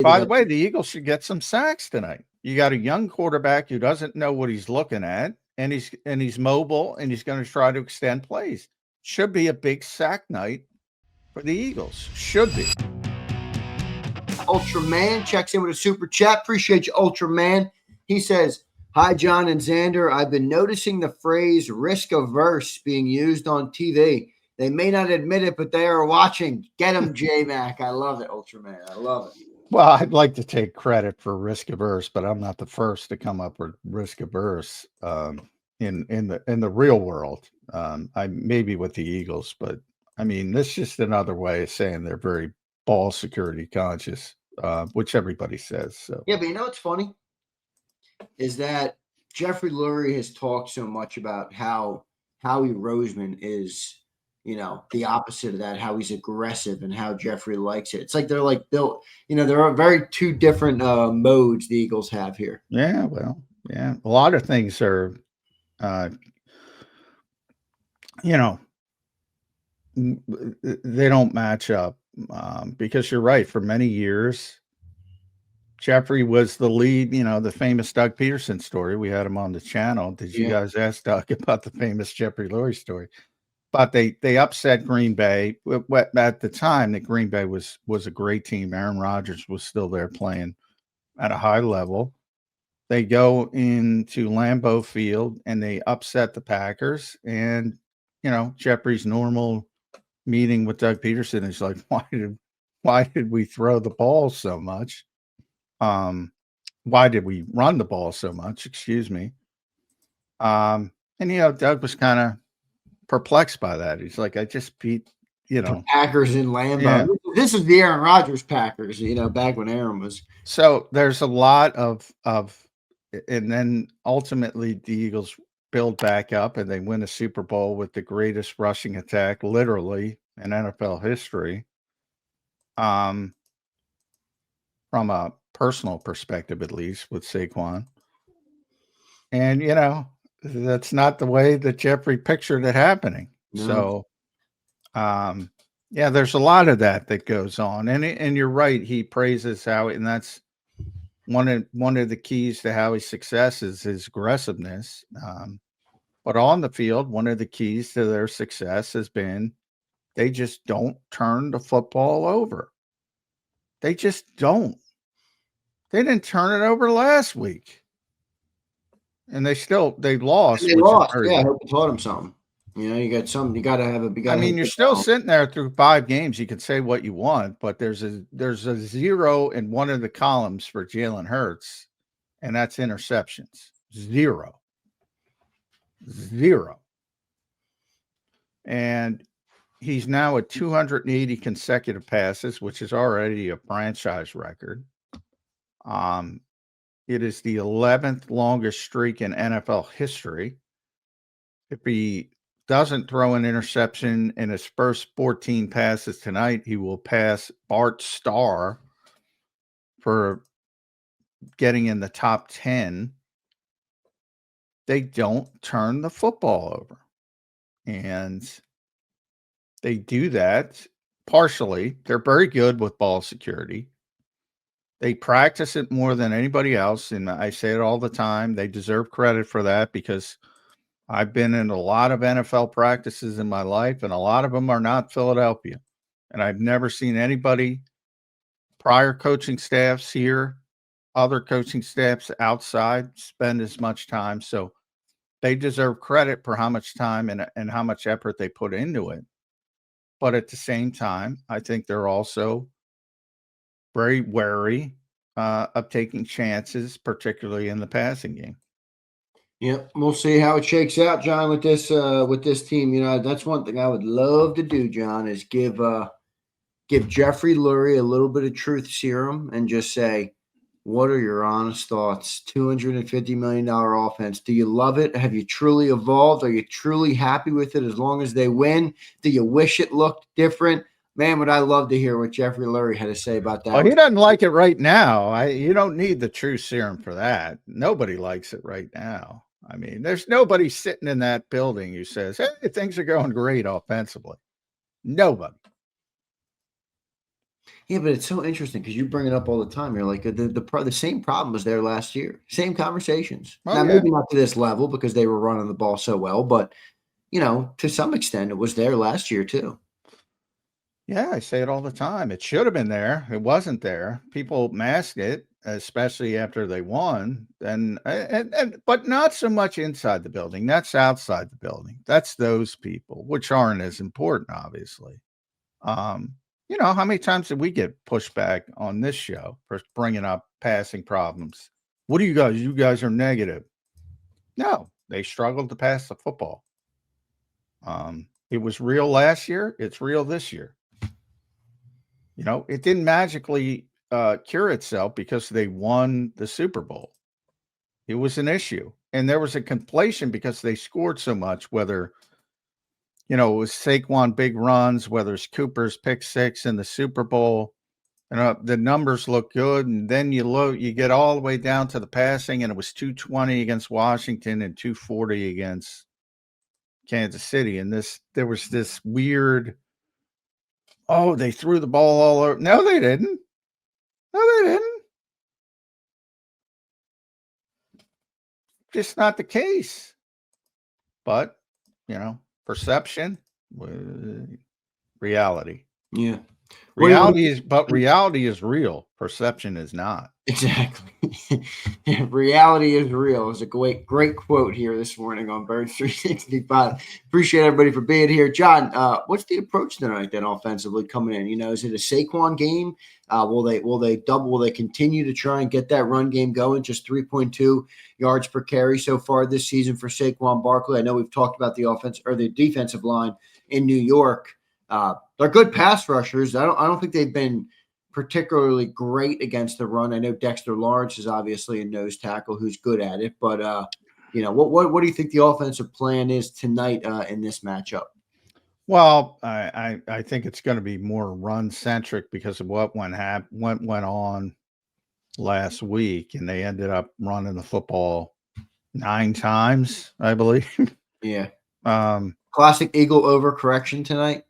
By the way, the Eagles should get some sacks tonight. You got a young quarterback who doesn't know what he's looking at, and he's mobile, and he's going to try to extend plays. Should be a big sack night for the Eagles. Should be. Ultraman checks in with a super chat. Appreciate you, Ultraman. He says, "Hi, John and Zander. I've been noticing the phrase risk averse being used on TV. They may not admit it, but they are watching. Get them, J-Mac." I love it, Ultraman. I love it. Well, I'd like to take credit for risk averse, but I'm not the first to come up with risk averse in the real world. I maybe with the Eagles, but I mean, this is just another way of saying they're very ball security conscious, which everybody says. So yeah, but you know what's funny is that Jeffrey Lurie has talked so much about how Howie Roseman is, the opposite of that, how he's aggressive and how Jeffrey likes it. It's like they're like built, there are very two different modes the Eagles have here. Yeah, well, yeah. A lot of things are, they don't match up because you're right. For many years, Jeffrey was the lead, the famous Doug Peterson story. We had him on the channel. Did you guys ask Doug about the famous Jeffrey Lurie story? But they upset Green Bay. At the time, that Green Bay was a great team. Aaron Rodgers was still there playing at a high level. They go into Lambeau Field and they upset the Packers. And, Jeffrey's normal meeting with Doug Peterson is like, why did we throw the ball so much? Why did we run the ball so much? Excuse me. And, Doug was kind of perplexed by that. He's like, I just beat, the Packers in Lambeau. Yeah. This is the Aaron Rodgers Packers, back when Aaron was. So there's a lot of, and then ultimately the Eagles build back up and they win a Super Bowl with the greatest rushing attack, literally in NFL history. From a personal perspective, at least with Saquon. And, that's not the way that Jeffrey pictured it happening. No. So, there's a lot of that goes on, and you're right. He praises Howie, and that's one of the keys to Howie's success is his aggressiveness. But on the field, one of the keys to their success has been they just don't turn the football over. They just don't. They didn't turn it over last week. And they lost. They lost. Yeah, I hope it taught them something. You got something. You got to have a. I mean, you're still sitting there through 5 games. You can say what you want, but there's a 0 in one of the columns for Jalen Hurts, and that's interceptions. 0. And he's now at 280 consecutive passes, which is already a franchise record. It is the 11th longest streak in NFL history. If he doesn't throw an interception in his first 14 passes tonight, he will pass Bart Starr for getting in the top 10. They don't turn the football over. And they do that partially. They're very good with ball security. They practice it more than anybody else, and I say it all the time. They deserve credit for that because I've been in a lot of NFL practices in my life, and a lot of them are not Philadelphia. And I've never seen anybody, prior coaching staffs here, other coaching staffs outside, spend as much time. So they deserve credit for how much time and how much effort they put into it. But at the same time, I think they're also very wary of taking chances, particularly in the passing game. Yep, we'll see how it shakes out, John, with this team. That's one thing I would love to do, John, is give Jeffrey Lurie a little bit of truth serum and just say, what are your honest thoughts? $250 million offense. Do you love it? Have you truly evolved? Are you truly happy with it as long as they win? Do you wish it looked different? Man, would I love to hear what Jeffrey Lurie had to say about that. Well, he doesn't like it right now. You don't need the true serum for that. Nobody likes it right now. I mean, there's nobody sitting in that building who says, hey, things are going great offensively. Nobody. Yeah, but it's so interesting because you bring it up all the time. You're like the same problem was there last year. Same conversations. Oh Now yeah. maybe not to this level because they were running the ball so well, but to some extent it was there last year too. Yeah, I say it all the time. It should have been there. It wasn't there. People mask it, especially after they won. And but not so much inside the building. That's outside the building. That's those people, which aren't as important, obviously. Um, how many times did we get pushback on this show for bringing up passing problems? What do you guys? You guys are negative. No, they struggled to pass the football. It was real last year. It's real this year. It didn't magically cure itself because they won the Super Bowl. It was an issue. And there was a conflation because they scored so much, whether, it was Saquon big runs, whether it's Cooper's pick six in the Super Bowl. The numbers look good. And then you get all the way down to the passing, and it was 220 against Washington and 240 against Kansas City. And there was this weird, oh, they threw the ball all over. No, they didn't. No, they didn't. Just not the case. But, perception, reality. Yeah. Reality is real. Perception is not. Exactly. Reality is real is a great quote here this morning on Bird 365. Appreciate everybody for being here. John, what's the approach tonight then offensively coming in? Is it a Saquon game? Will they continue to try and get that run game going? Just 3.2 yards per carry so far this season for Saquon Barkley. I know we've talked about the offense or the defensive line in New York. They're good pass rushers. I don't think they've been particularly great against the run. I know Dexter Lawrence is obviously a nose tackle who's good at it, but what do you think the offensive plan is tonight in this matchup? Well, I think it's going to be more run centric because of what went on last week, and they ended up running the football 9 times, I believe. Yeah. Classic Eagle overcorrection tonight.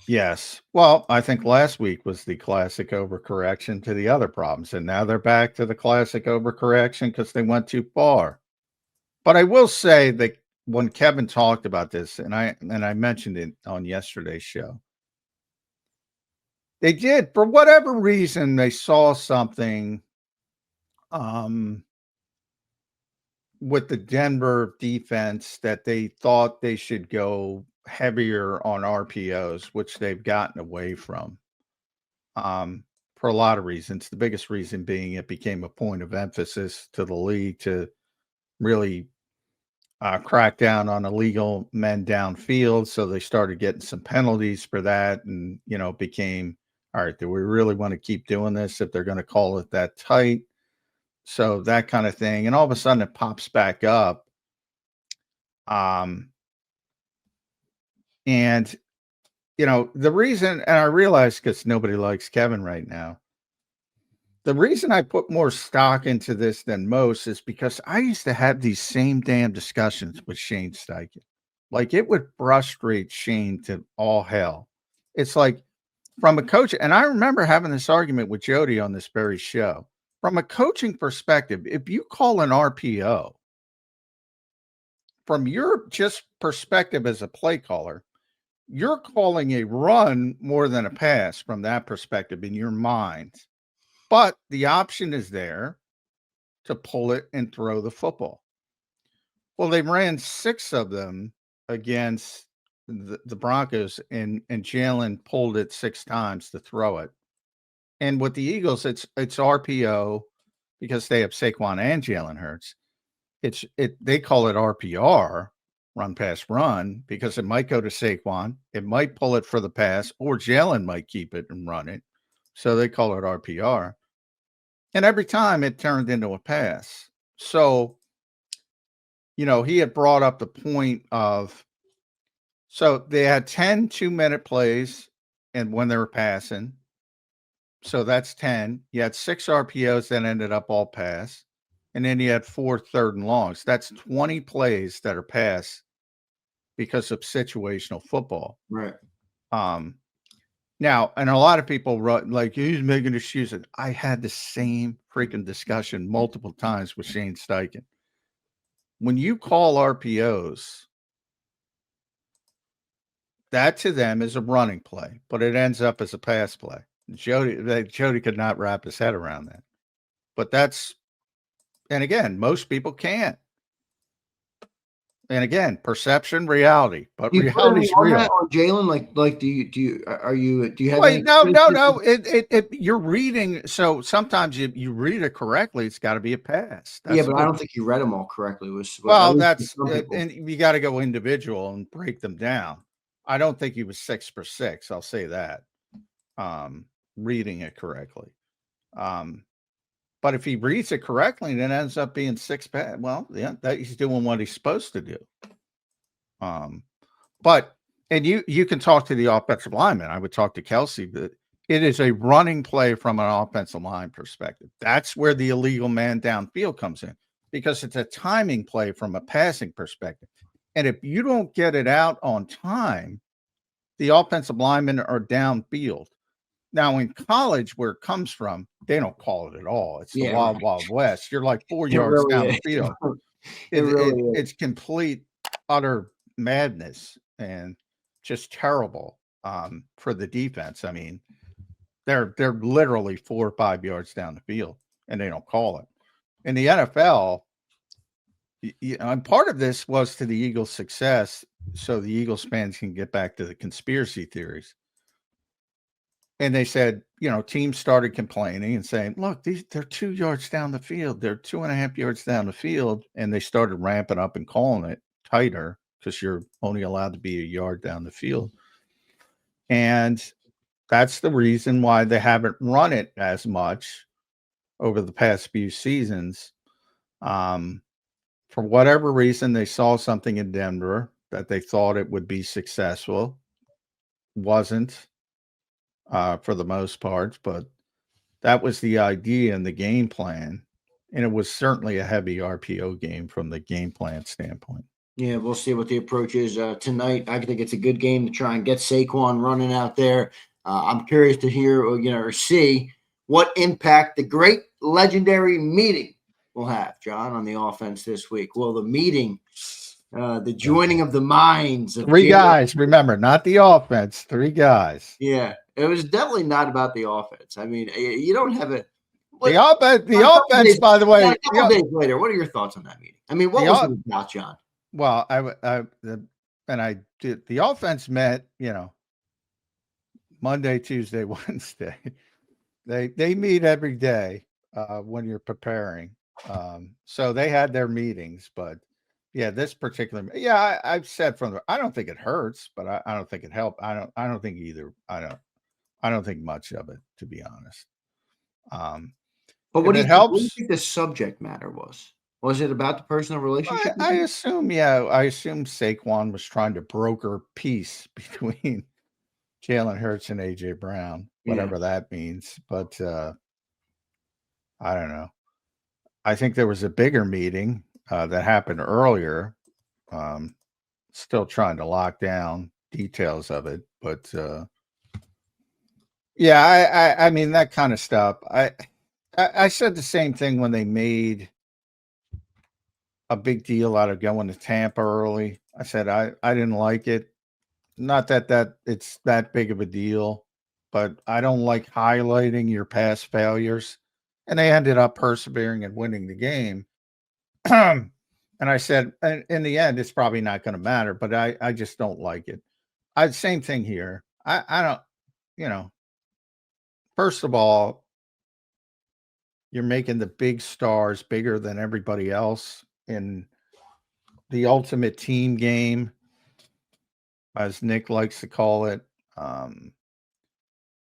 Yes. Well, I think last week was the classic overcorrection to the other problems, and now they're back to the classic overcorrection because they went too far. But I will say that when Kevin talked about this, and I mentioned it on yesterday's show, they did, for whatever reason, they saw something with the Denver defense that they thought they should go heavier on RPOs, which they've gotten away from. For a lot of reasons. The biggest reason being it became a point of emphasis to the league to really crack down on illegal men downfield. So they started getting some penalties for that, and became, all right, do we really want to keep doing this if they're going to call it that tight? So that kind of thing, and all of a sudden it pops back up. And the reason, and I realize because nobody likes Kevin right now, the reason I put more stock into this than most is because I used to have these same damn discussions with Shane Steichen. Like, it would frustrate Shane to all hell. It's like, from a coach, and I remember having this argument with Jody on this very show. From a coaching perspective, if you call an RPO, from your just perspective as a play caller, you're calling a run more than a pass from that perspective in your mind. But the option is there to pull it and throw the football. Well, they ran 6 of them against the Broncos, and Jalen pulled it 6 times to throw it. And with the Eagles, it's RPO because they have Saquon and Jalen Hurts. They call it RPR, run pass run, because it might go to Saquon, it might pull it for the pass, or Jalen might keep it and run it. So they call it RPR. And every time it turned into a pass. So, he had brought up the point of, so they had 10 2-minute plays and when they were passing. So that's 10. You had 6 RPOs that ended up all pass. And then you had 4 third and longs. That's 20 plays that are pass because of situational football. Right. Now, and a lot of people wrote like he's making excuses. I had the same freaking discussion multiple times with Shane Steichen. When you call RPOs, that to them is a running play, but it ends up as a pass play. Jody could not wrap his head around that. But that's, and again, most people can't. And again, perception, reality, but Do you put any reality's on real. that on Jalen? Like, do you have Wait, any? no. You're reading. So sometimes you read it correctly. It's got to be a pass. Yeah, That's but I what. don't think you read them all correctly. Was at Well, least for that's some people. and you got to go individual and break them down. I don't think he was 6 for 6. I'll say that. Reading it correctly. But if he reads it correctly, then it ends up being 6 pass. Well, yeah, that he's doing what he's supposed to do. But and you can talk to the offensive lineman. I would talk to Kelsey, but it is a running play from an offensive line perspective. That's where the illegal man downfield comes in because it's a timing play from a passing perspective. And if you don't get it out on time, the offensive linemen are downfield. Now in college, where it comes from, they don't call it at all. It's the wild, wild west. You're like 4 yards really down is. the field. It really is. It's complete, utter madness and just terrible for the defense. I mean, they're literally 4 or 5 yards down the field, and they don't call it. In the NFL, and part of this was to the Eagles' success, so the Eagles fans can get back to the conspiracy theories. And they said, teams started complaining and saying, look, they're 2 yards down the field. They're 2.5 yards down the field. And they started ramping up and calling it tighter because you're only allowed to be a yard down the field. And that's the reason why they haven't run it as much over the past few seasons. For whatever reason, they saw something in Denver that they thought it would be successful. Wasn't. For the most part, but that was the idea and the game plan. And it was certainly a heavy RPO game from the game plan standpoint. Yeah, we'll see what the approach is tonight. I think it's a good game to try and get Saquon running out there. I'm curious to hear, or see what impact the great legendary meeting will have, John, on the offense this week. Well, the meeting, the joining of the minds of 3 guys, remember, not the offense, 3 guys. Yeah, it was definitely not about the offense. I mean, you don't have a the offense, by the way. A couple days later, what are your thoughts on that meeting? I mean, what was it about, John? Well, I did. The offense met, Monday, Tuesday, Wednesday. They meet every day when you're preparing. So they had their meetings, but yeah, this particular, I've said I don't think it hurts, but I don't think it helped. I don't think either. I don't think much of it, to be honest. But what do you think the subject matter was? Was it about the personal relationship? I assume Saquon was trying to broker peace between Jalen Hurts and AJ Brown, whatever that means. But I don't know. I think there was a bigger meeting that happened earlier. Still trying to lock down details of it, but I mean that kind of stuff. I said the same thing when they made a big deal out of going to Tampa early. I said I didn't like it. Not that it's that big of a deal, but I don't like highlighting your past failures. And they ended up persevering and winning the game. And I said, in the end, it's probably not going to matter, but I just don't like it. Same thing here. I don't, first of all, you're making the big stars bigger than everybody else in the ultimate team game, as Nick likes to call it.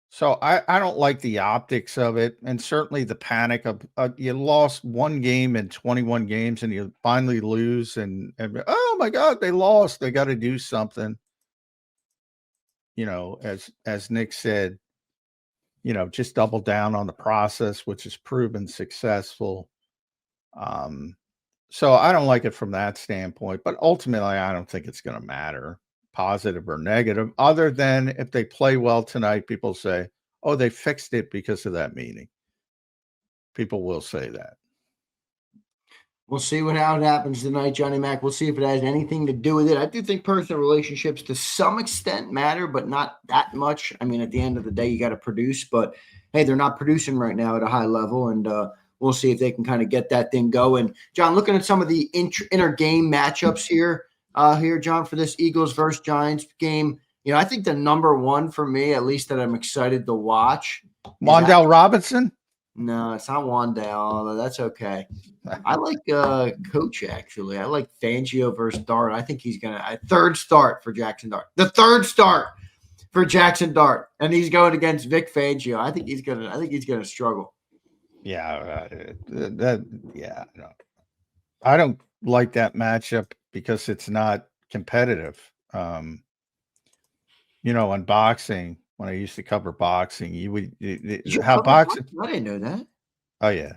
So I don't like the optics of it, and certainly the panic of you lost 1 game in 21 games, and you finally lose, and oh my God, they lost. They got to do something. As Nick said, just double down on the process, which has proven successful. So I don't like it from that standpoint, but ultimately, I don't think it's going to matter. positive or negative, other than if they play well tonight, people say, oh, they fixed it because of that meeting. People will say that. We'll see how it happens tonight, Johnny Mac. We'll see if it has anything to do with it. I do think personal relationships to some extent matter, but not that much. I mean, at the end of the day, you got to produce, but hey, they're not producing right now at a high level, and we'll see if they can kind of get that thing going. John, looking at some of the inter game matchups here, John, for this Eagles versus Giants game, I think the number one for me, at least that I'm excited to watch, Wan'Dale Robinson. No, it's not Wan'Dale. That's okay. I like Coach, actually. I like Fangio versus Dart. I think he's going to – third start for Jackson Dart. The third start for Jackson Dart, and he's going against Vic Fangio. I think he's going to struggle. Yeah, no. I don't like that matchup because it's not competitive. In boxing, when I used to cover boxing, boxing. I didn't know that. Oh yeah,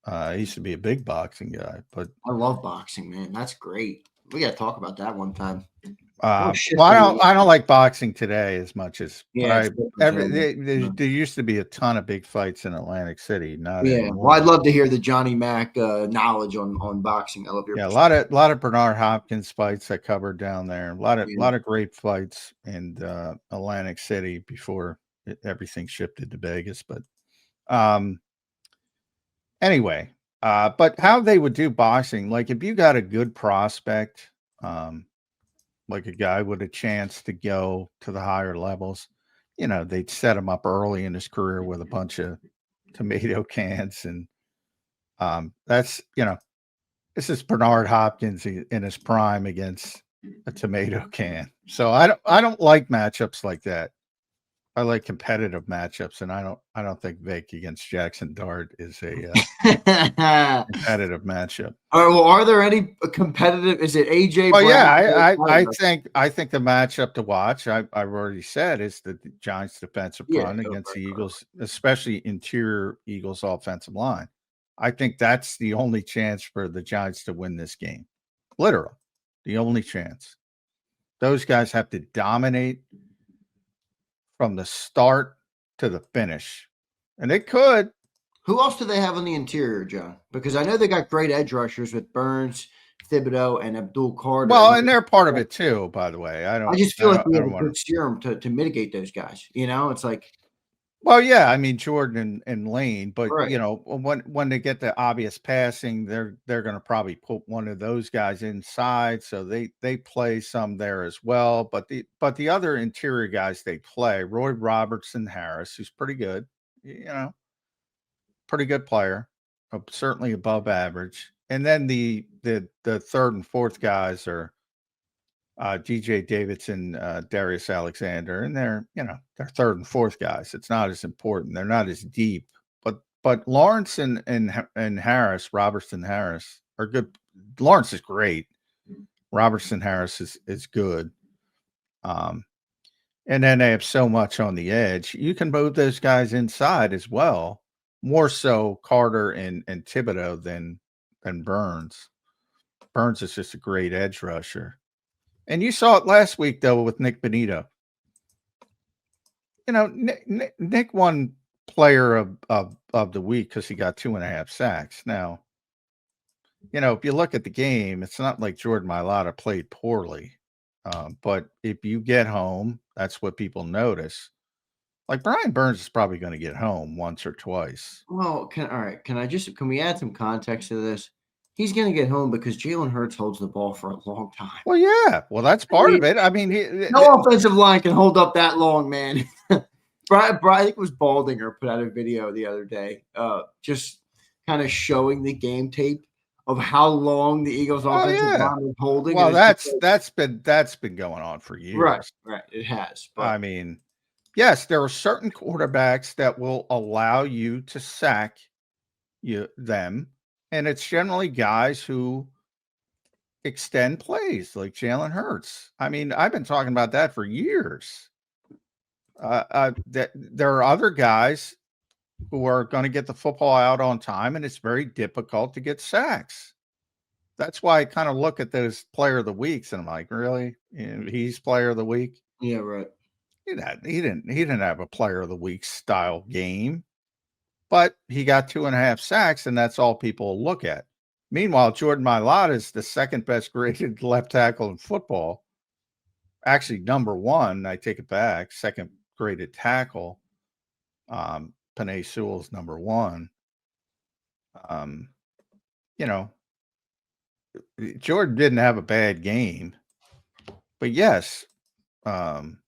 I used to be a big boxing guy, but I love boxing, man. That's great. We got to talk about that one time. I don't like boxing today as much as. Yeah, there used to be a ton of big fights in Atlantic City. Not anymore. Well, I'd love to hear the Johnny Mac knowledge on boxing. I love your a lot of Bernard Hopkins fights I covered down there. A lot of great fights in Atlantic City before everything shifted to Vegas. But anyway, but how they would do boxing, like if you got a good prospect, like a guy with a chance to go to the higher levels, they'd set him up early in his career with a bunch of tomato cans. And that's, this is Bernard Hopkins in his prime against a tomato can. So I don't like matchups like that. I like competitive matchups, and I don't think Vic against Jackson Dart is a competitive matchup. Are there any competitive? Is it AJ? Well, yeah, I think the matchup to watch, I've already said, is the Giants' defensive front against the Eagles, especially interior Eagles offensive line. I think that's the only chance for the Giants to win this game. Literal, the only chance. Those guys have to dominate from the start to the finish. And they could. Who else do they have on the interior, John? Because I know they got great edge rushers with Burns, Thibodeau, and Abdul Carter. Well, and they're part of it too, by the way. I just feel like we have a good serum to mitigate those guys. It's like. Well, yeah, I mean Jordan and Lane, but when they get the obvious passing, they're going to probably put one of those guys inside, so they play some there as well. But the other interior guys they play, Roy Robertson Harris, who's pretty good, pretty good player, certainly above average. And then the third and fourth guys are DJ Davidson, Darius Alexander, and they're third and fourth guys. It's not as important. They're not as deep, but Lawrence and Harris, Robertson Harris are good. Lawrence is great. Robertson Harris is good. And then they have so much on the edge. You can move those guys inside as well. More so Carter and Thibodeau than Burns. Burns is just a great edge rusher. And you saw it last week, though, with Nick Benito. Nick won player of the week because he got 2.5 sacks. Now, if you look at the game, it's not like Jordan Mailata played poorly. But if you get home, that's what people notice. Like Brian Burns is probably going to get home once or twice. Well, can we add some context to this? He's going to get home because Jalen Hurts holds the ball for a long time. Well, yeah. Well, that's part of it. I mean, no offensive line can hold up that long, man. Brian, I think it was Baldinger put out a video the other day, just kind of showing the game tape of how long the Eagles offensive line is holding. Well, that's been going on for years. Right. It has. But I mean, yes, there are certain quarterbacks that will allow you to sack them. And it's generally guys who extend plays like Jalen Hurts. I mean, I've been talking about that for years. That there are other guys who are going to get the football out on time, and it's very difficult to get sacks. That's why I kind of look at those player of the weeks and I'm like, really? He's player of the week? Yeah, right. He didn't have a player of the week style game, but he got 2.5 sacks, and that's all people look at. Meanwhile, Jordan Mailata is the second best graded left tackle in football. Actually, number one, I take it back, second graded tackle. Penei Sewell's number one. You know, Jordan didn't have a bad game, but yes, Jalen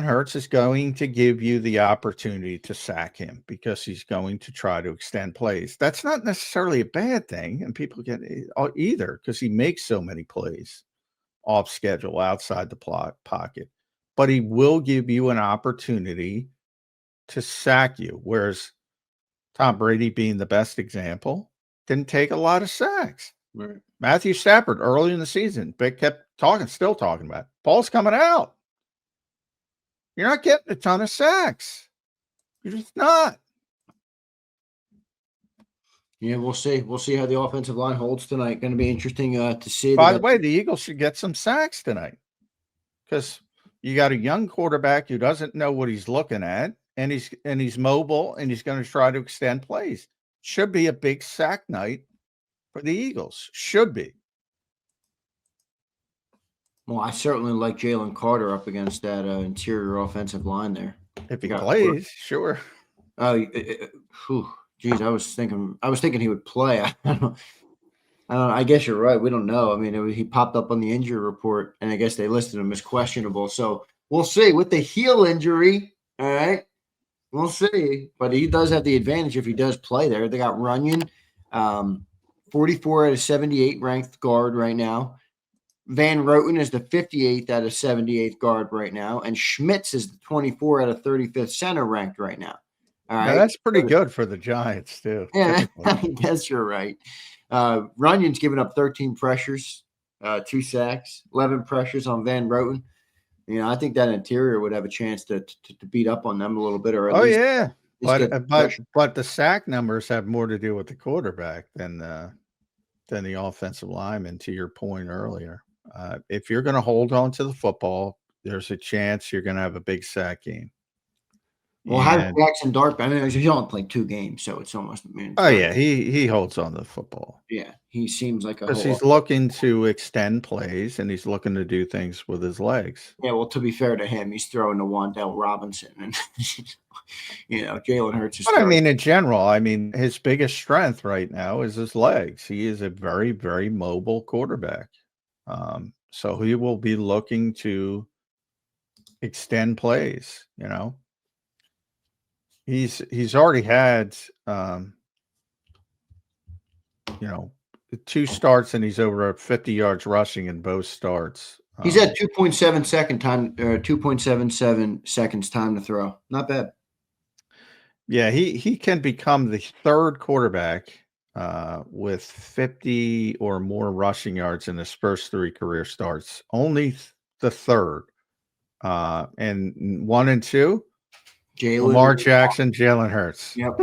Hurts is going to give you the opportunity to sack him because he's going to try to extend plays. That's not necessarily a bad thing, and people get either because he makes so many plays off schedule outside the pocket. But he will give you an opportunity to sack you, whereas Tom Brady, being the best example, didn't take a lot of sacks. Right. Matthew Stafford early in the season, but kept still talking about it. Ball's coming out. You're not getting a ton of sacks. You're just not. Yeah, we'll see. We'll see how the offensive line holds tonight. Going to be interesting to see. By the way, the Eagles should get some sacks tonight because you got a young quarterback who doesn't know what he's looking at, and he's mobile, and he's going to try to extend plays. Should be a big sack night for the Eagles. Should be. Well, I certainly like Jalen Carter up against that interior offensive line there. If he plays, sure. Oh, geez, I was thinking he would play. I don't know. I guess you're right. We don't know. I mean, he popped up on the injury report, and I guess they listed him as questionable. So we'll see with the heel injury. All right, we'll see. But he does have the advantage if he does play there. They got Runyon, 44 out of 78 ranked guard right now. Van Roten is the 58th out of 78th guard right now, and Schmitz is the 24 out of 35th center ranked right now. All right, now, that's pretty good for the Giants too. Yeah, I guess you're right. Runyon's given up 13 pressures, 2 sacks, 11 pressures on Van Roten. I think that interior would have a chance to beat up on them a little bit, or at least. Yeah, but the sack numbers have more to do with the quarterback than the offensive lineman. To your point earlier, if you're going to hold on to the football, there's a chance you're going to have a big sack game. Well, how does Jackson Dart? I mean, he only played 2 games, so it's almost. He holds on to the football. Yeah, he seems like because he's looking to extend plays and he's looking to do things with his legs. Yeah, well, to be fair to him, he's throwing to Wan'Dale Robinson, and Jalen Hurts is. But I mean, in general, his biggest strength right now is his legs. He is a very, very mobile quarterback. So he will be looking to extend plays. He's already had 2 starts and he's over 50 yards rushing in both starts. He's at 2.77 seconds time to throw. Not bad. Yeah, he can become the 3rd quarterback with 50 or more rushing yards in his first 3 career starts. Only the 3rd. And 1 and 2, Lamar Jackson, Jalen Hurts. Yep.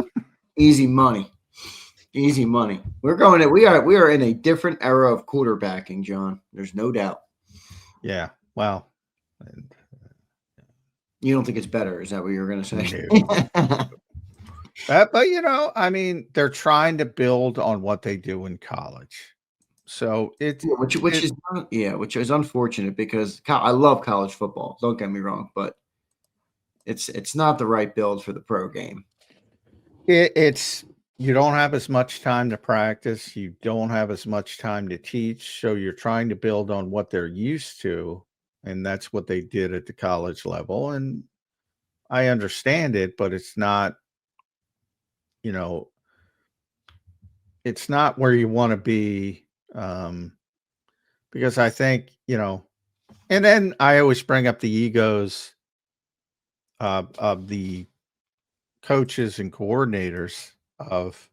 Easy money. Easy money. We are in a different era of quarterbacking, John. There's no doubt. Yeah. Well, you don't think it's better? Is that what you were going to say? But they're trying to build on what they do in college. So which is unfortunate because I love college football. Don't get me wrong, but it's not the right build for the pro game. You don't have as much time to practice. You don't have as much time to teach. So you're trying to build on what they're used to. And that's what they did at the college level. And I understand it, but it's not, it's not where you want to be. Because I think, and then I always bring up the egos of the coaches and coordinators of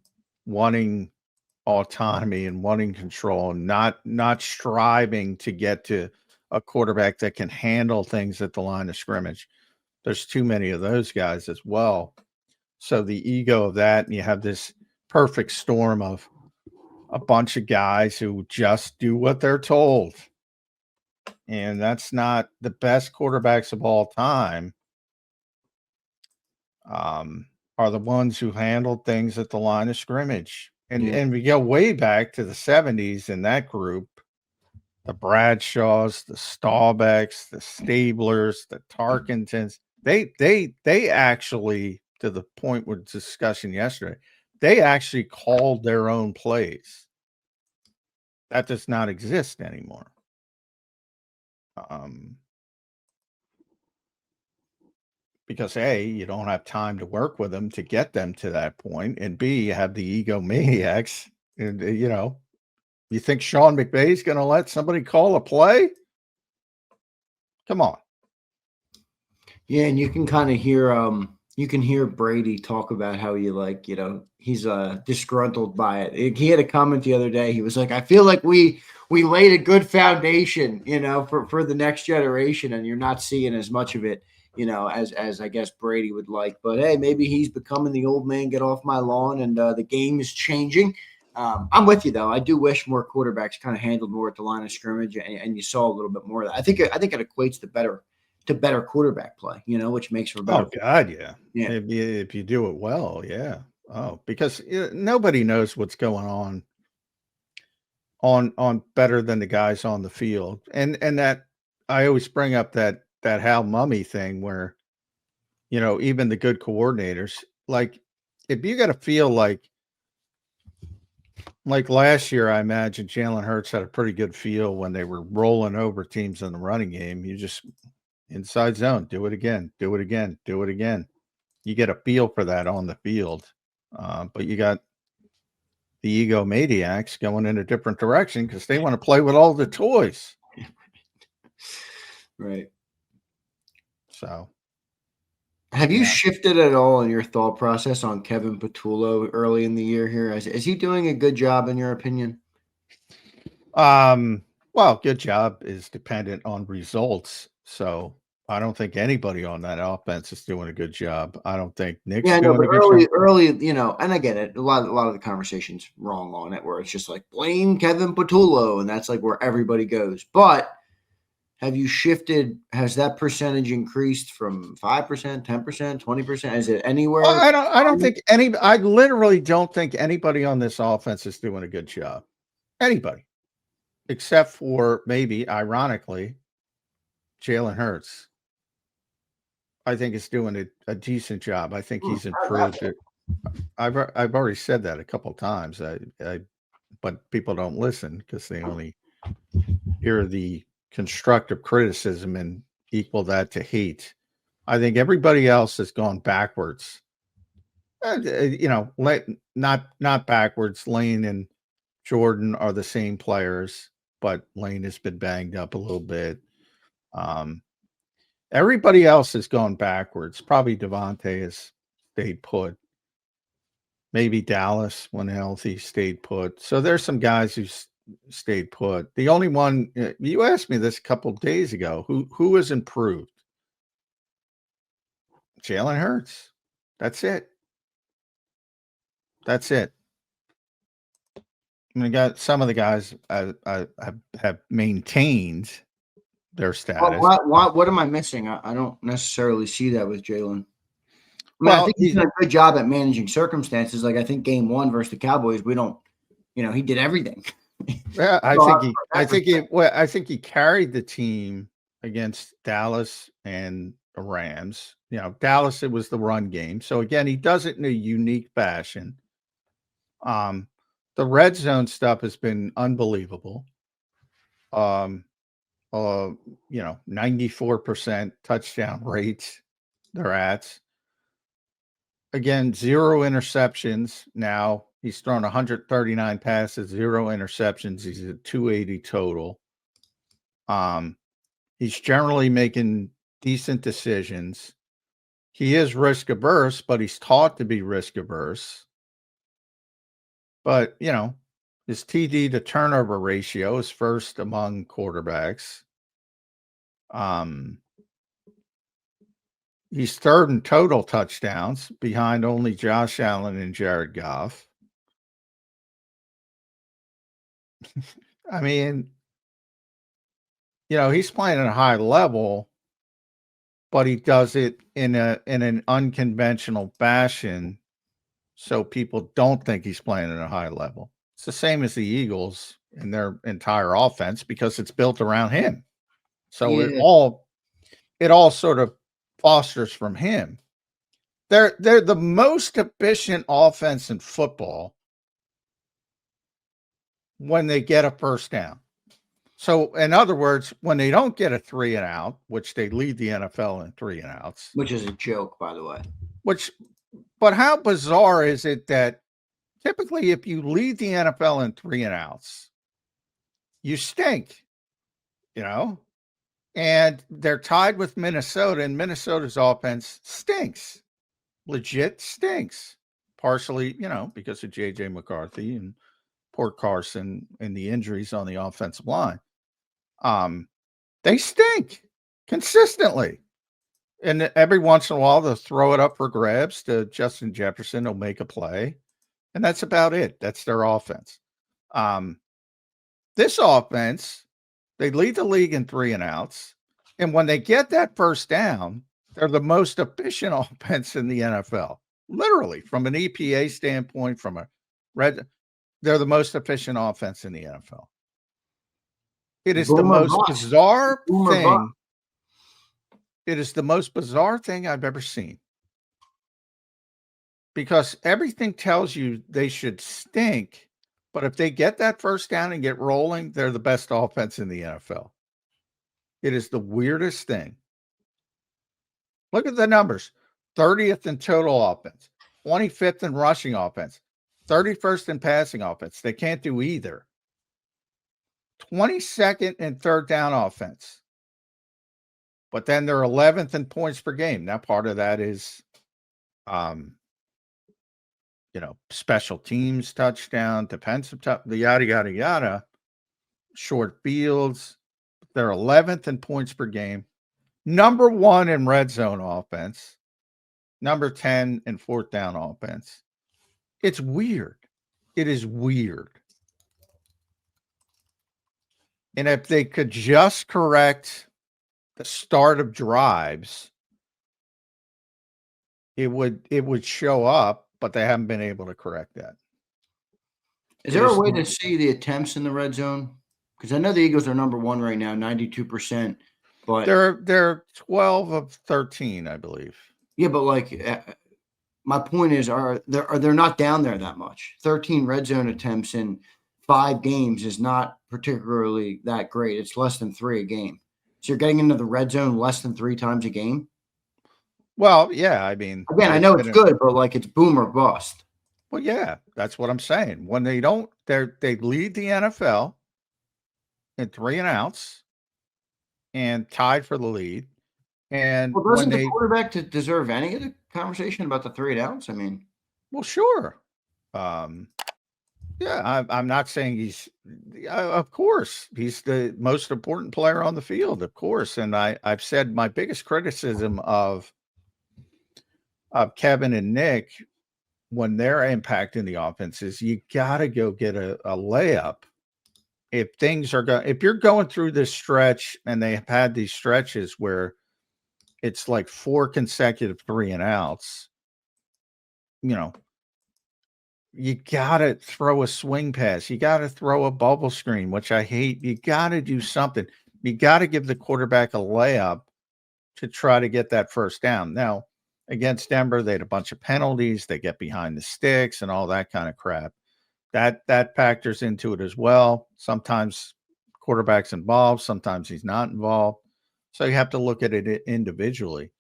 wanting autonomy and wanting control and not striving to get to a quarterback that can handle things at the line of scrimmage. There's too many of those guys as well. So the ego of that, and you have this perfect storm of a bunch of guys who just do what they're told. And that's not the best quarterbacks of all time. Are the ones who handled things at the line of scrimmage. And we go way back to the 70s in that group. The Bradshaws, the Staubecks, the Stablers, the Tarkingtons. They actually, to the point with discussion yesterday, they actually called their own plays. That does not exist anymore. Because A, you don't have time to work with them to get them to that point, and B, you have the egomaniacs. And you think Sean McVay's going to let somebody call a play? Come on. Yeah, and you can kind of hear Brady talk about how he's disgruntled by it. He had a comment the other day. He was like, I feel like we laid a good foundation, for the next generation, and you're not seeing as much of it, as I guess Brady would like. But hey, maybe he's becoming the old man, get off my lawn, and the game is changing. I'm with you though. I do wish more quarterbacks kind of handled more at the line of scrimmage, and you saw a little bit more of that. I think it equates to better quarterback play, which makes for better. Oh God, yeah. If you do it well, yeah. Oh, because nobody knows what's going on better than the guys on the field, and that I always bring up that Hal Mummy thing where, even the good coordinators, like if you got to feel like last year, I imagine Jalen Hurts had a pretty good feel when they were rolling over teams in the running game. You just inside zone, do it again, do it again, do it again. You get a feel for that on the field. But you got the egomaniacs going in a different direction because they want to play with all the toys. Right. So. Have you shifted at all in your thought process on Kevin Patullo early in the year here? Is he doing a good job in your opinion? Well, good job is dependent on results. So I don't think anybody on that offense is doing a good job. I don't think Nick's doing a good job. Early, and I get it. A lot of the conversation's wrong on it, where it's just like blame Kevin Patullo, and that's like where everybody goes. But have you shifted? Has that percentage increased from 5%, 10%, 20%? Is it anywhere? Well, I don't think I literally don't think anybody on this offense is doing a good job. Anybody. Except for maybe, ironically, Jalen Hurts. I think is doing a decent job. I think he's improved it. I've already said that a couple of times. But people don't listen because they only hear the constructive criticism and equal that to hate. I think everybody else has gone backwards. Not backwards. Lane and Jordan are the same players, but Lane has been banged up a little bit. Everybody else has gone backwards. Probably Devontae has stayed put. Maybe Dallas, when healthy, stayed put. So there's some guys who stayed put. The only one you asked me this a couple of days ago. Who has improved? Jalen Hurts. That's it. That's it. I got some of the guys have maintained their status. What am I missing? I don't necessarily see that with Jalen. I think he's done a good job at managing circumstances. Like I think game 1 versus the Cowboys, we don't, he did everything. Yeah, I think he carried the team against Dallas and the Rams. Dallas, it was the run game. So again, he does it in a unique fashion. The red zone stuff has been unbelievable. 94% touchdown rates they're at. Again, 0 interceptions. Now he's thrown 139 passes, 0 interceptions. He's at 280 total. He's generally making decent decisions. He is risk averse, but he's taught to be risk averse. But, his TD to turnover ratio is first among quarterbacks. He's third in total touchdowns behind only Josh Allen and Jared Goff. I mean, he's playing at a high level, but he does it in an unconventional fashion, so people don't think he's playing at a high level. It's the same as the Eagles in their entire offense because it's built around him. So Yeah. it all sort of fosters from him. They're the most efficient offense in football when they get a first down. So, in other words, when they don't get a 3 and out, which they lead the NFL in 3 and outs, Which is a joke, by the way. But how bizarre is it that typically if you lead the NFL in 3 and outs, you stink, and they're tied with Minnesota, and Minnesota's offense stinks, legit stinks, partially, because of JJ McCarthy and poor Carson and the injuries on the offensive line. They stink consistently. And every once in a while, they'll throw it up for grabs to Justin Jefferson. He'll make a play. And that's about it. That's their offense. This offense, they lead the league in 3 and outs. And when they get that first down, they're the most efficient offense in the NFL. Literally, from an EPA standpoint, they're the most efficient offense in the NFL. It is the most bizarre thing. It is the most bizarre thing I've ever seen. Because everything tells you they should stink, but if they get that first down and get rolling, they're the best offense in the NFL. It is the weirdest thing. Look at the numbers. 30th in total offense, 25th in rushing offense, 31st in passing offense. They can't do either. 22nd in third down offense. But then they're 11th in points per game. Now, part of that is, special teams touchdown, defensive the yada, yada, yada, short fields. They're 11th in points per game. Number 1 in red zone offense. Number 10 in fourth down offense. It's weird. It is weird. And if they could just correct the start of drives, it would show up, but they haven't been able to correct that. Is there a way to see the attempts in the red zone? Because I know the Eagles are number 1 right now, 92%. But they're 12 of 13, I believe. Yeah, but my point is, are they not down there that much? 13 red zone attempts in 5 games is not particularly that great. It's less than 3 a game. So you're getting into the red zone less than 3 times a game? Well, yeah, I mean, again, I know it's good, but it's boom or bust. Well, yeah, that's what I'm saying. When they don't, they lead the NFL in 3 and outs and tied for the lead. And doesn't the quarterback deserve any of the conversation about the 3 and outs? I mean, well, sure. Yeah, I'm not saying he's. Of course, he's the most important player on the field, of course. And I've said my biggest criticism of Kevin and Nick when they're impacting the offense is you got to go get a layup. If you're going through this stretch, and they have had these stretches where it's like 4 consecutive 3 and outs, you got to throw a swing pass. You got to throw a bubble screen, which I hate. You got to do something. You got to give the quarterback a layup to try to get that first down. Now, against Denver, they had a bunch of penalties. They get behind the sticks and all that kind of crap. That factors into it as well. Sometimes quarterback's involved. Sometimes he's not involved. So you have to look at it individually.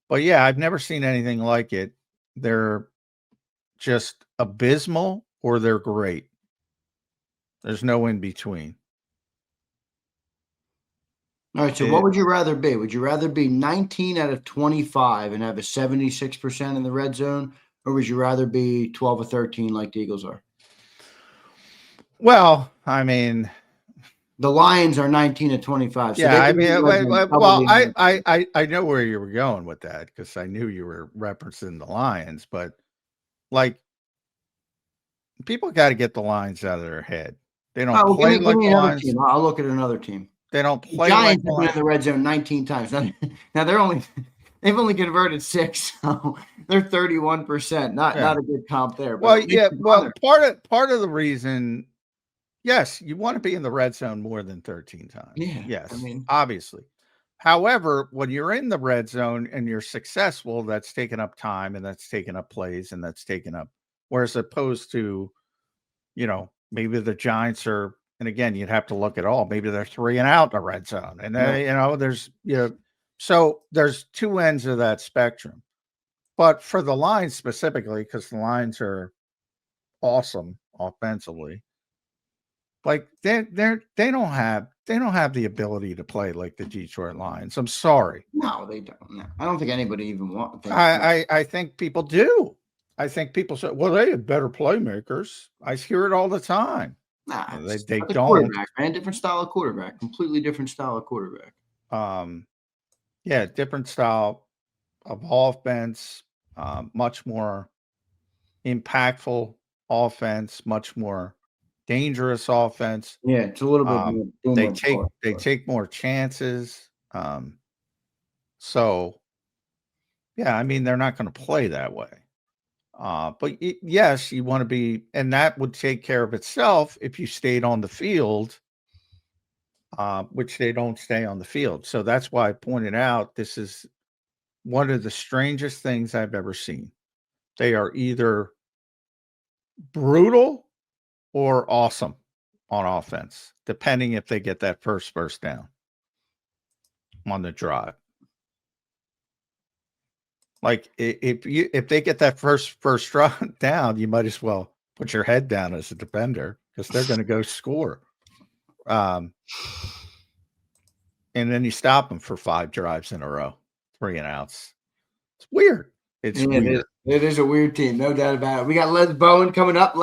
But yeah, I've never seen anything like it. They're just abysmal or they're great. There's no in between. All right, so what would you rather be? Would you rather be 19 out of 25 and have a 76% in the red zone, or would you rather be 12 or 13 like the Eagles are? Well, I mean, the Lions are 19 to 25. So yeah, I mean, well, I know where you were going with that because I knew you were referencing the Lions, but people got to get the Lions out of their head. They don't Oh, well, play give like me the another Lions. team. I'll look at another team. They don't The play like Giants the have been in Lions. the red zone 19 times. Now they've only converted 6, so they're 31%. Yeah. Not a good comp there, but Well, at least yeah. they've done Well, it. part of the reason, yes, you want to be in the red zone more than 13 times. Yeah, I Yes, mean, obviously. However, when you're in the red zone and you're successful, that's taking up time and that's taking up plays and that's taking up, whereas opposed to, maybe the Giants are, and again, you'd have to look at all, maybe they're 3 and out in the red zone. And right. so there's two ends of that spectrum. But for the Lions specifically, because the Lions are awesome offensively, like they don't have the ability to play like the Detroit Lions. I'm sorry. No, they don't. No. I don't think anybody even thinks. I think people do. I think people say, well, they have better playmakers. I hear it all the time. Nah, Well, it's they not the don't. quarterback, man. Different style of quarterback. Completely different style of quarterback. Yeah, different style of offense, much more impactful offense, much more dangerous offense. Yeah, it's a little bit Um, boomer they bust. take more chances. So yeah, I mean they're not going to play that way. But yes, you want to be, and that would take care of itself if you stayed on the field, which they don't stay on the field. So that's why I pointed out this is one of the strangest things I've ever seen. They are either brutal or awesome on offense, depending if they get that first down on the drive. Like if they get that first drive down, you might as well put your head down as a defender because they're going to go score. And then you stop them for 5 drives in a row, 3 and outs. It's weird. It's weird. It is a weird team, no doubt about it. We got Les Bowen coming up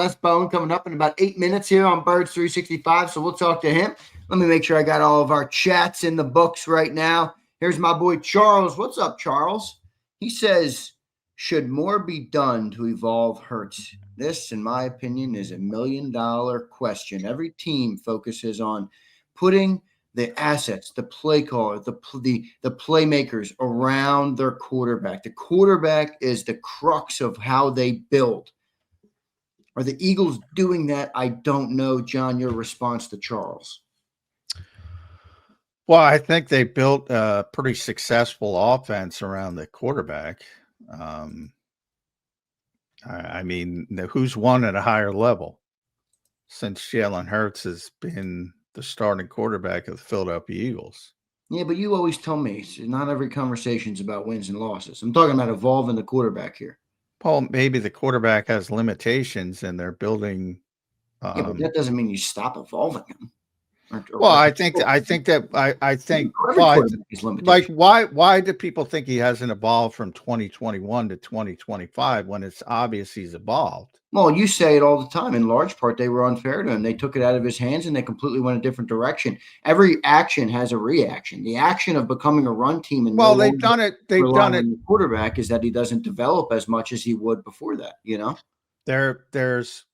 in about 8 minutes here on Birds 365. So we'll talk to him. Let me make sure I got all of our chats in the books right now. Here's my boy Charles. What's up, Charles? He says, should more be done to evolve Hurts? This, in my opinion, is $1 million question. Every team focuses on putting the assets, the play caller, the playmakers around their quarterback. The quarterback is the crux of how they build. Are the Eagles doing that? I don't know. John, your response to Charles. Well, I think they built a pretty successful offense around the quarterback. I mean, who's won at a higher level since Jalen Hurts has been the starting quarterback of the Philadelphia Eagles? Yeah, but you always tell me not every conversation is about wins and losses. I'm talking about evolving the quarterback here. Well, maybe the quarterback has limitations and they're building. Yeah, but that doesn't mean you stop evolving him. Well, I think well, like why do people think he hasn't evolved from 2021 to 2025 when it's obvious he's evolved? Well, you say it all the time. In large part, they were unfair to him. They took it out of his hands and they completely went a different direction. Every action has a reaction. The action of becoming a run team and they've done it. They've done it. The quarterback is that he doesn't develop as much as he would before that. There's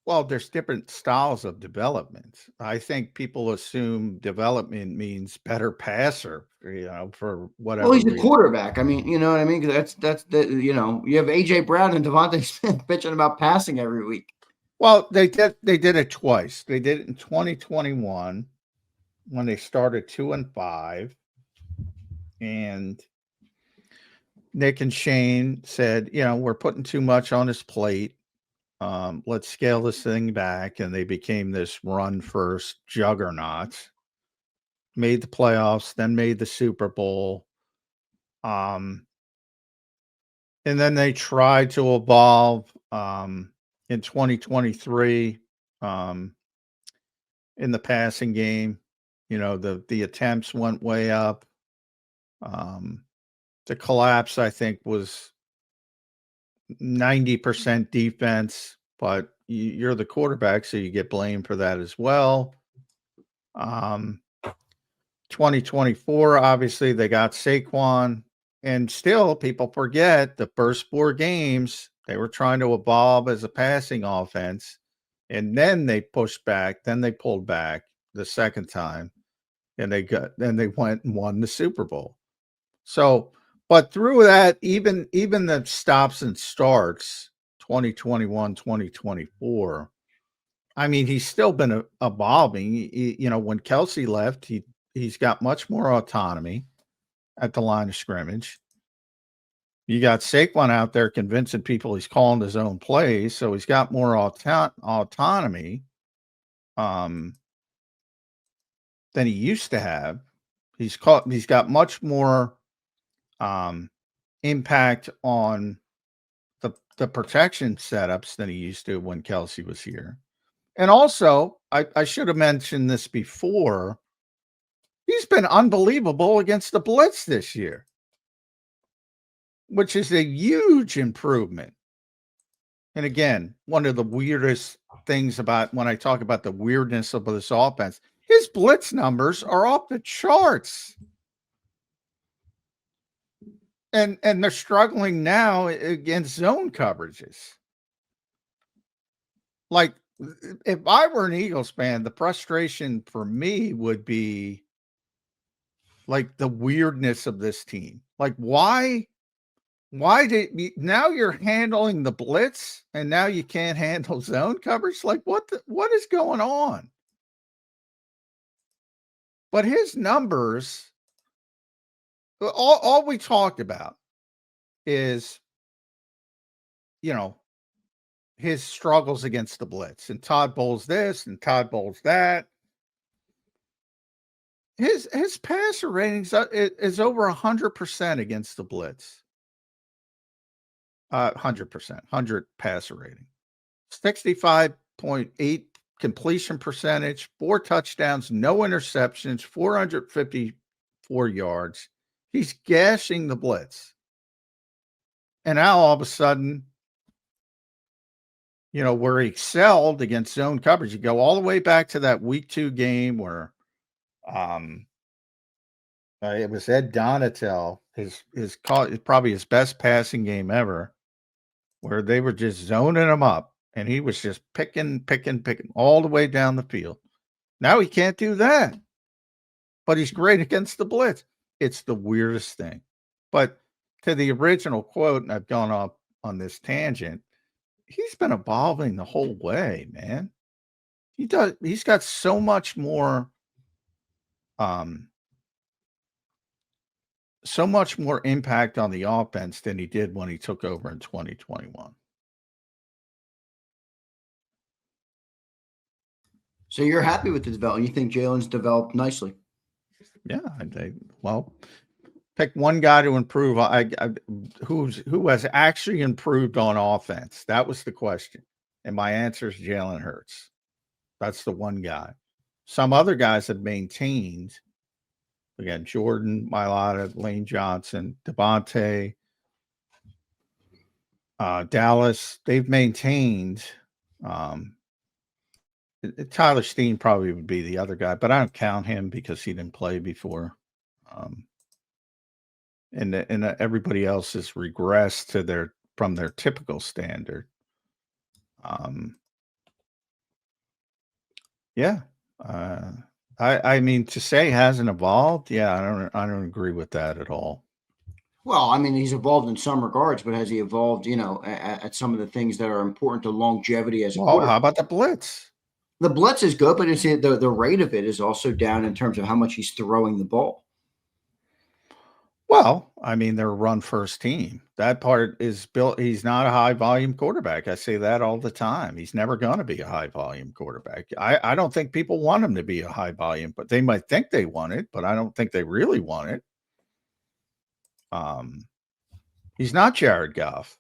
different styles of development. I think people assume development means better passer, for whatever. Well, he's a quarterback. I mean, you know what I mean? That's you have AJ Brown and Devontae Smith bitching about passing every week. Well, they did it twice. They did it in 2021 when they started 2-5, and Nick and Shane said, we're putting too much on his plate. Let's scale this thing back. And they became this run first juggernaut, made the playoffs, then made the Super Bowl. And then they tried to evolve in 2023 in the passing game. The attempts went way up. The collapse, I think, was 90% defense, but you're the quarterback, so you get blamed for that as well. 2024, obviously, they got Saquon, and still people forget the first 4 games, they were trying to evolve as a passing offense, And then they pushed back. Then they pulled back the second time, and then they went and won the Super Bowl. So, but through that, even the stops and starts, 2021, 2024. I mean, he's still been evolving. When Kelsey left, he's got much more autonomy at the line of scrimmage. You got Saquon out there convincing people he's calling his own plays, so he's got more autonomy than he used to have. He's got much more impact on the protection setups than he used to when Kelsey was here. And also, I should have mentioned this before. He's been unbelievable against the blitz this year, which is a huge improvement. And again, one of the weirdest things about when I talk about the weirdness of this offense, his blitz numbers are off the charts. And they're struggling now against zone coverages. Like, if I were an Eagles fan, the frustration for me would be like the weirdness of this team. Like, why now you're handling the blitz and now you can't handle zone coverage? Like, what is going on? But his numbers, all we talked about is, his struggles against the blitz, and Todd Bowles this and Todd Bowles that. His passer ratings is over 100% against the blitz. 100%, 100 passer rating, 65.8 completion percentage, 4 touchdowns, no interceptions, 454 yards. He's gashing the blitz. And now all of a sudden, where he excelled against zone coverage, you go all the way back to that week 2 game where it was Ed Donatel, his probably his best passing game ever, where they were just zoning him up and he was just picking all the way down the field. Now he can't do that, but he's great against the blitz. It's the weirdest thing. But to the original quote, and I've gone off on this tangent, he's been evolving the whole way, man. He's got so much more impact on the offense than he did when he took over in 2021. So you're happy with the development? You think Jalen's developed nicely? Yeah, pick one guy to improve. Who has actually improved on offense? That was the question, and my answer is Jalen Hurts. That's the one guy. Some other guys have maintained. Again, Jordan Mailata, Lane Johnson, Devontae, Dallas. They've maintained. Tyler Steen probably would be the other guy, but I don't count him because he didn't play before. And everybody else has regressed from their typical standard. I mean, to say hasn't evolved, I don't agree with that at all. Well, I mean, he's evolved in some regards, but has he evolved, at some of the things that are important to longevity as a quarterback? How about the blitz? The blitz is good, but it's the rate of it is also down in terms of how much he's throwing the ball. Well, I mean, they're a run-first team. That part is built. He's not a high-volume quarterback. I say that all the time. He's never going to be a high-volume quarterback. I don't think people want him to be a high-volume, but they might think they want it, but I don't think they really want it. He's not Jared Goff.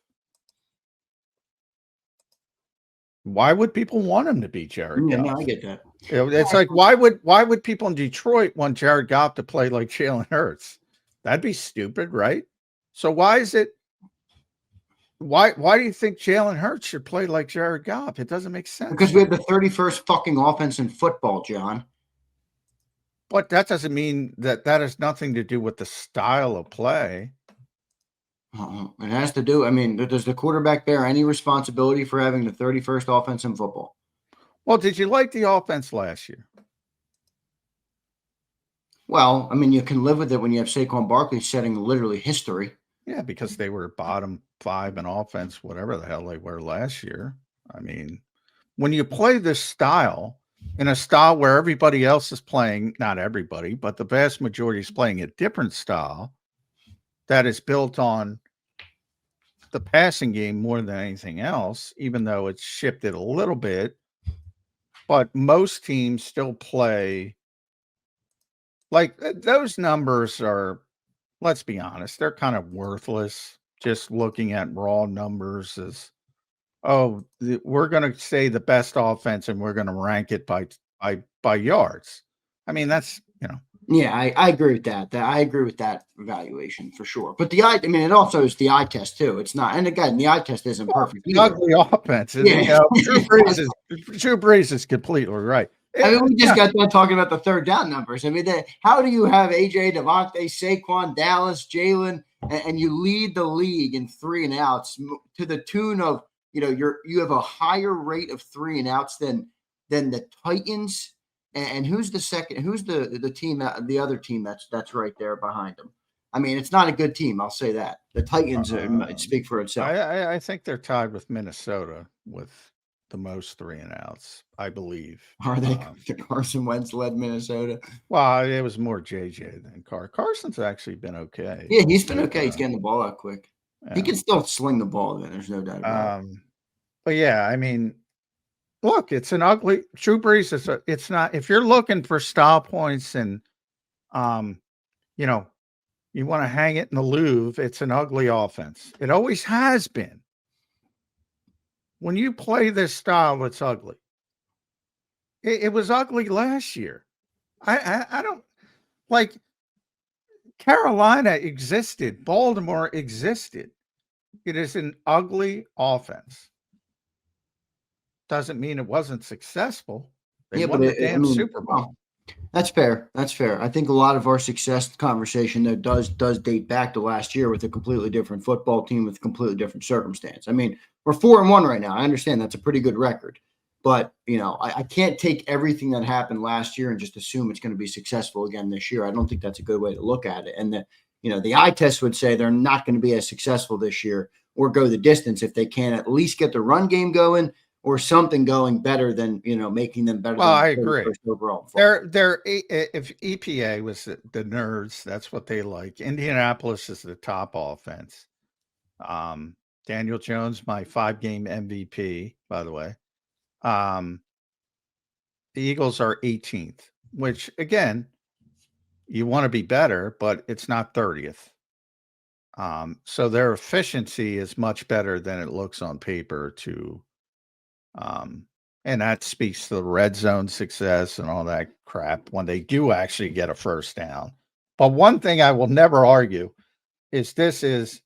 Why would people want him to be Jared Goff? No, I get that. It's like, why would people in Detroit want Jared Goff to play like Jalen Hurts? That'd be stupid, right? So why do you think Jalen Hurts should play like Jared Goff? It doesn't make sense. Because we have the 31st fucking offense in football, John. But that doesn't mean that has nothing to do with the style of play. It has to do. I mean, does the quarterback bear any responsibility for having the 31st offense in football? Well, did you like the offense last year? Well, I mean, you can live with it when you have Saquon Barkley setting literally history. Yeah, because they were bottom 5 in offense, whatever the hell they were last year. I mean, when you play this style in a style where everybody else is playing, not everybody, but the vast majority is playing a different style that is built on the passing game more than anything else, even though it's shifted a little bit. But most teams still play like those numbers are, let's be honest, they're kind of worthless. Just looking at raw numbers as, oh, we're going to say the best offense and we're going to rank it by yards. I mean, that's, Yeah, I agree with that. I agree with that evaluation for sure. But I mean, it also is the eye test too. It's not, and again, the eye test isn't perfect either. Ugly offense. Yeah. Drew Brees is completely right. I mean, we just got done talking about the third down numbers. I mean, how do you have AJ, Devontae, Saquon, Dallas, Jalen, and you lead the league in 3 and outs to the tune of, you have a higher rate of 3 and outs than the Titans. And who's the second? Who's the team? The other team that's right there behind them. I mean, it's not a good team. I'll say that. The Titans speak for itself. I think they're tied with Minnesota with the most 3 and outs, I believe. Are they? The Carson Wentz led Minnesota. Well, it was more JJ than Carson's actually been okay. Yeah, he's been okay. He's getting the ball out quick. Yeah. He can still sling the ball. Then there's no doubt about it. But yeah, I mean, look, it's an ugly. Drew Brees is it's not. If you're looking for style points and, you want to hang it in the Louvre, it's an ugly offense. It always has been. When you play this style, it's ugly. It was ugly last year. I don't like. Carolina existed. Baltimore existed. It is an ugly offense. Doesn't mean it wasn't successful. They won the damn Super Bowl. That's fair. That's fair. I think a lot of our success conversation though does date back to last year with a completely different football team with a completely different circumstance. I mean, we're 4-1 right now. I understand that's a pretty good record, but I can't take everything that happened last year and just assume it's going to be successful again this year. I don't think that's a good way to look at it. And the eye test would say they're not going to be as successful this year or go the distance if they can at least get the run game going or something going better than, making them better. Well, I agree. Overall. If EPA was the nerds, that's what they like. Indianapolis is the top offense. Daniel Jones, my 5-game MVP, by the way. The Eagles are 18th, which again, you want to be better, but it's not 30th. So their efficiency is much better than it looks on paper and that speaks to the red zone success and all that crap when they do actually get a first down. But one thing I will never argue is this is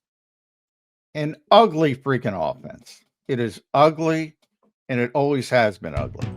an ugly freaking offense. It is ugly, and it always has been ugly.